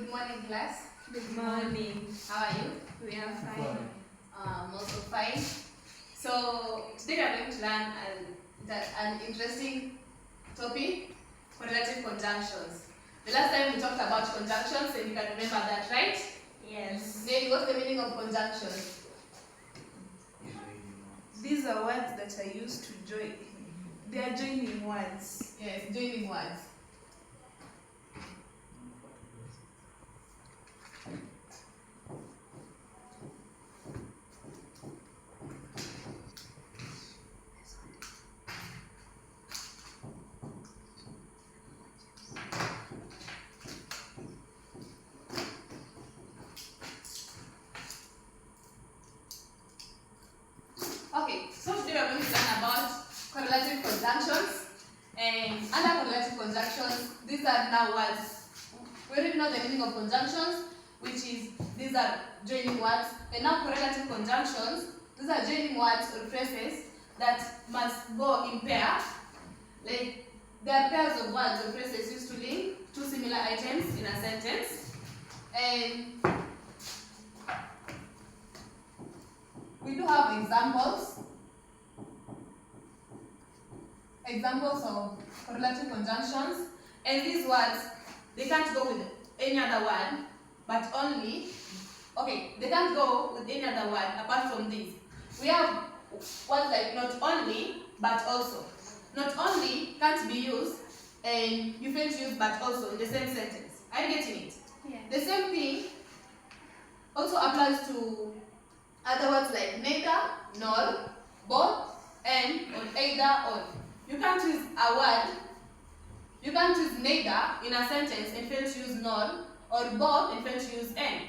Good morning, class. Good morning. How are you? We are fine. I'm also fine. So today we are going to learn an interesting topic, correlative conjunctions. The last time we talked about conjunctions, and you can remember that, right? Yes. Then what's the meaning of conjunctions? These are words that are used to join. They are joining words. Yes, joining words. Okay, so today we are going to learn about correlative conjunctions. And under correlative conjunctions, these are now words. We already know the meaning of conjunctions, which is these are joining words. And now correlative conjunctions, these are joining words or phrases that must go in pair. Like there are pairs of words or phrases used to link two similar items in a sentence. And we do have examples of correlative conjunctions, and these words, they can't go with any other word, but only, okay, they can't go with any other word apart from these. We have words like not only, but also. Not only can't be used, and you fail to use but also in the same sentence. Are you getting it? Yes. The same thing also applies to other words like neither, nor, both, and, or either, or. You can't use a word, you can't use neither in a sentence and fail to use nor, or both and fail to use and.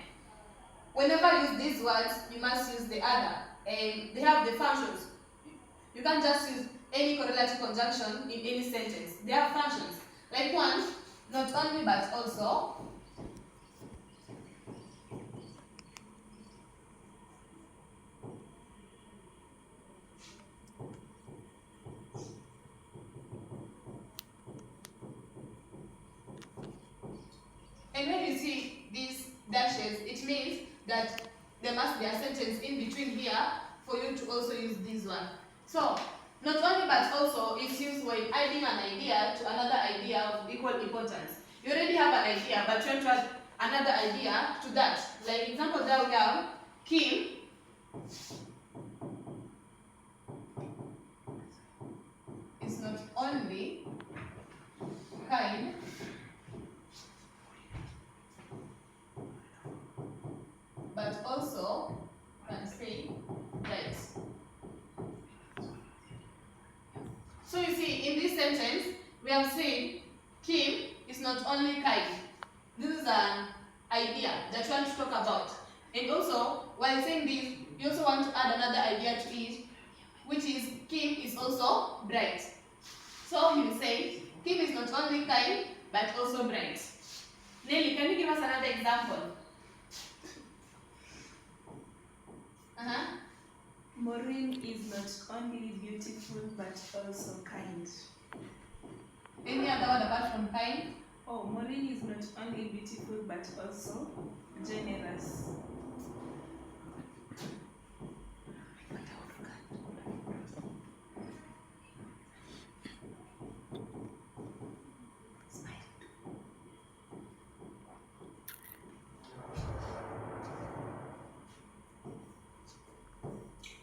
Whenever you use these words, you must use the other, and they have the functions. You can't just use any correlative conjunction in any sentence. They have functions. Like one, not only but also. And when you see these dashes, it means that there must be a sentence in between here for you to also use this one. So, not only but also is used when adding an idea to another idea of equal importance. You already have an idea, but you want to add another idea to that. Like example there we have Kim is not only kind, but also can say right. So you see, in this sentence, we have said Kim is not only kind. This is an idea that you want to talk about. And also, while saying this, you also want to add another idea to it, which is Kim is also bright. So you say, Kim is not only kind, but also bright. Nelly, can you give us another example? Maureen is not only beautiful but also kind. Any other word apart from kind? Oh, Maureen is not only beautiful but also generous.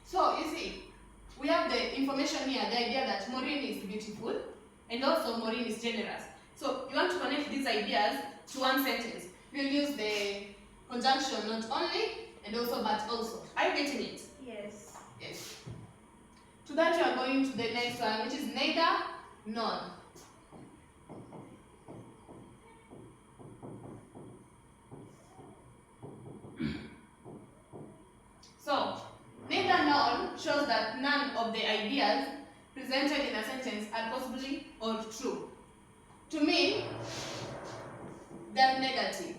So, you see, we have the information here, the idea that Maureen is beautiful and also Maureen is generous. So, you want to connect these ideas to one sentence. We'll use the conjunction not only and also but also. Are you getting it? Yes. Yes. To that, we are going to the next one, which is neither, nor. So, neither nor shows that none of the ideas presented in a sentence are possibly or true. To mean they're negative.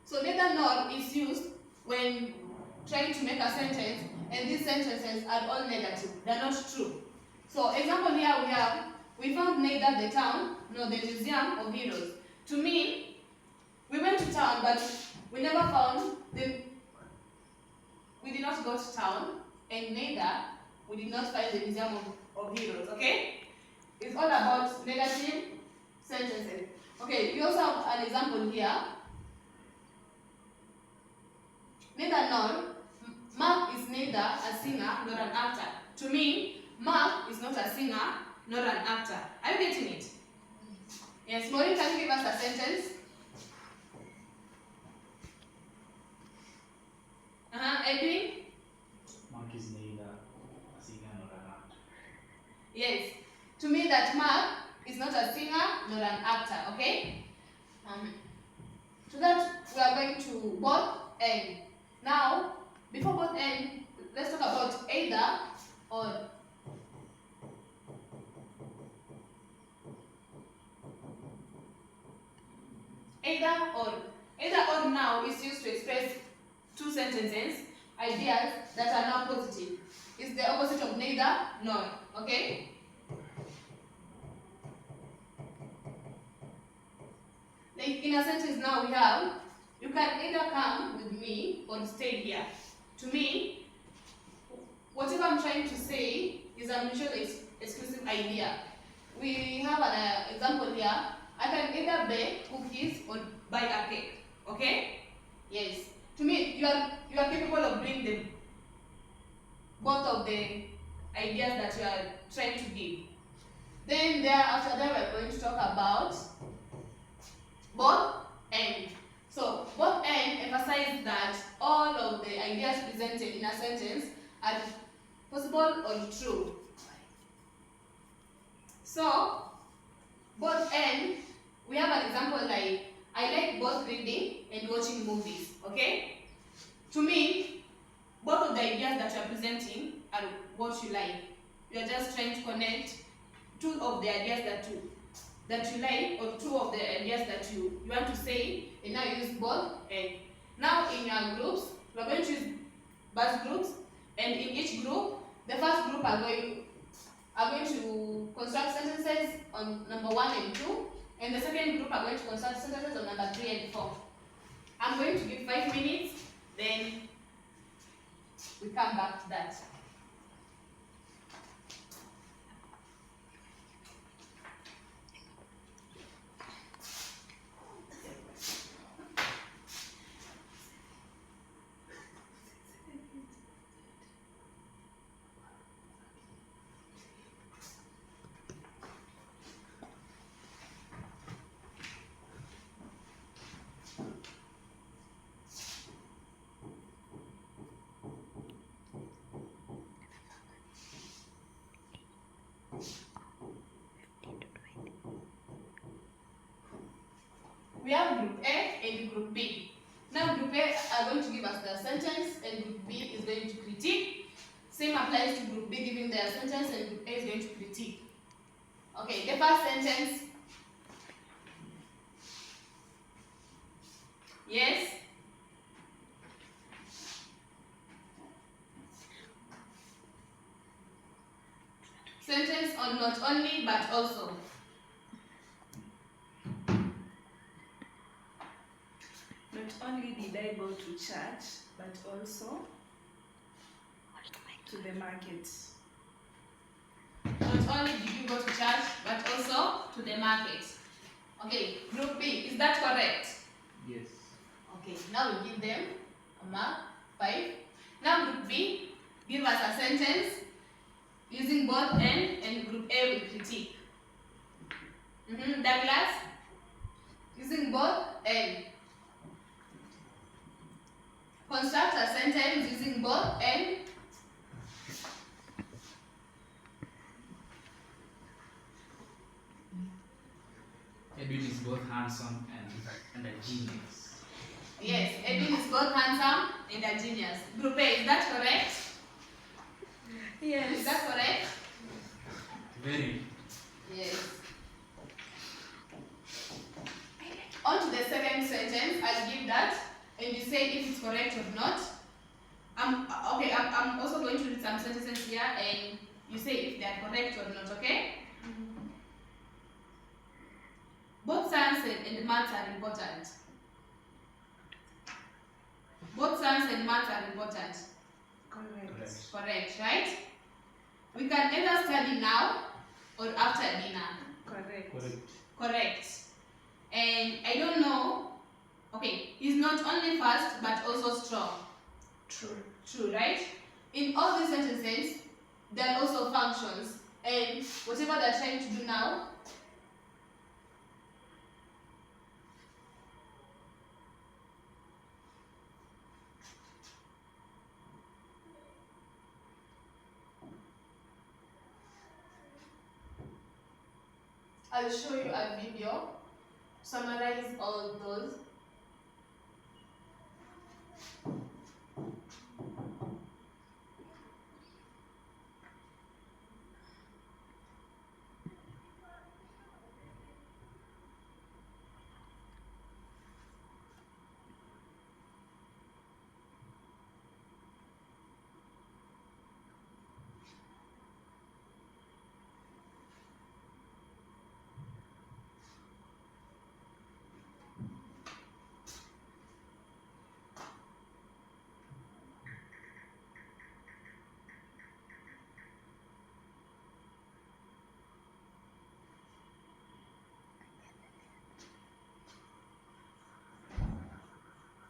So neither nor is used when trying to make a sentence and these sentences are all negative. They're not true. So example here we have we found neither the town nor the museum of heroes. To mean, we went to town, but we never found the. We did not go to town, and neither we did not find the museum of heroes. Okay, it's all about negative sentences. Okay, we also have an example here. Neither nor. Mark is neither a singer nor an actor. To me, Mark is not a singer nor an actor. Are you getting it? Yes, Maureen, can you give us a sentence? Edwin? Mark is neither a singer nor an actor. Yes. To me, that Mark is not a singer nor an actor, okay? So that we are going to both and. Now, before both and, let's talk about either or. Either or now is used to express two sentences, ideas that are now positive. It's the opposite of neither nor, okay? Like in a sentence now we have, you can either come with me or stay here. To me, whatever I'm trying to say is a mutually exclusive idea. We have an example here. I can either bake cookies or buy a cake. Okay? Yes. To me, you are capable of doing them. Both of the ideas that you are trying to give. Then after that we're going to talk about both and. So both and emphasize that all of the ideas presented in a sentence are possible or true. So both and, we have an example like, I like both reading and watching movies, okay? To me, both of the ideas that you are presenting are what you like. You are just trying to connect two of the ideas that you like, or two of the ideas that you want to say, and now use both and. Now in your groups, we are going to use bus groups, and in each group, the first group are going to construct sentences on number 1 and 2, and the second group are going to construct sentences on number 3 and 4. I'm going to give 5 minutes, then we come back to that. We have group A and group B. Now group A are going to give us their sentence and group B is going to critique. Same applies to group B giving their sentence and group A is going to critique. Okay, the first sentence. Yes. Sentence on not only but also. Not only did I go to church, but also to the market. Not only did you go to church, but also to the market. Okay, group B, is that correct? Yes. Okay, now we give them a mark, 5. Now group B, give us a sentence using both and group A will critique. Douglas, using both and. Construct a sentence using both and. Edwin is both handsome and a genius. Yes, Edwin is both handsome and a genius. Group A, is that correct? Yes. Is that correct? Very. Yes. On to the second sentence, I'll give that, and you say if it's correct or not. I'm also going to read some sentences here, and you say if they are correct or not, okay? maths are important. Both science and maths are important. Correct. Correct, right? We can either study now or after dinner. Correct. Correct. And I don't know. Okay, he's not only fast but also strong. True, right? In all these sentences, there are also functions, and whatever they're trying to do now, I'll show you a video, summarize all those.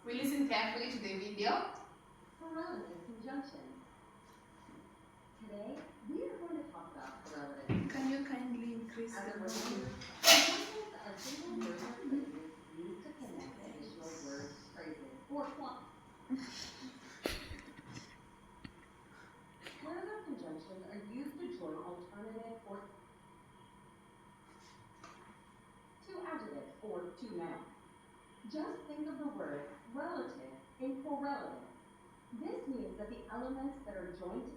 We listen carefully to the video. Correlative conjunction. Today, we are going to talk about correlative. Can you kindly increase As a the volume? reminder, conjunctions are single words or phrases used to connect additional words, phrases, or clauses. Correlative conjunctions are used to join alternative or two adjectives or two nouns. Just think of the word relative in correlative. This means that the elements that are joined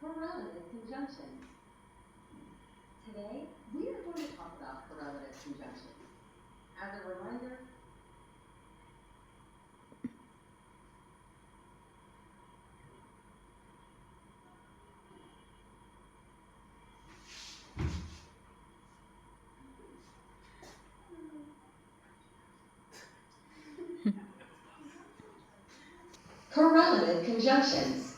correlative conjunctions. Today, we are going to talk about correlative conjunctions. As a reminder, correlative conjunctions.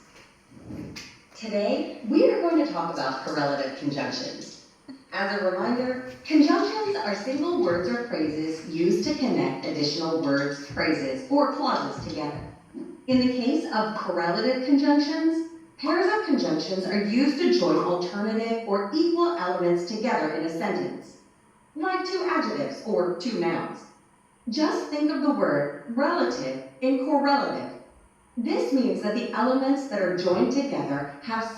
Today, we are going to talk about correlative conjunctions. As a reminder, conjunctions are single words or phrases used to connect additional words, phrases, or clauses together. In the case of correlative conjunctions, pairs of conjunctions are used to join alternative or equal elements together in a sentence, like two adjectives or two nouns. Just think of the word relative in correlative. This means that the elements that are joined together have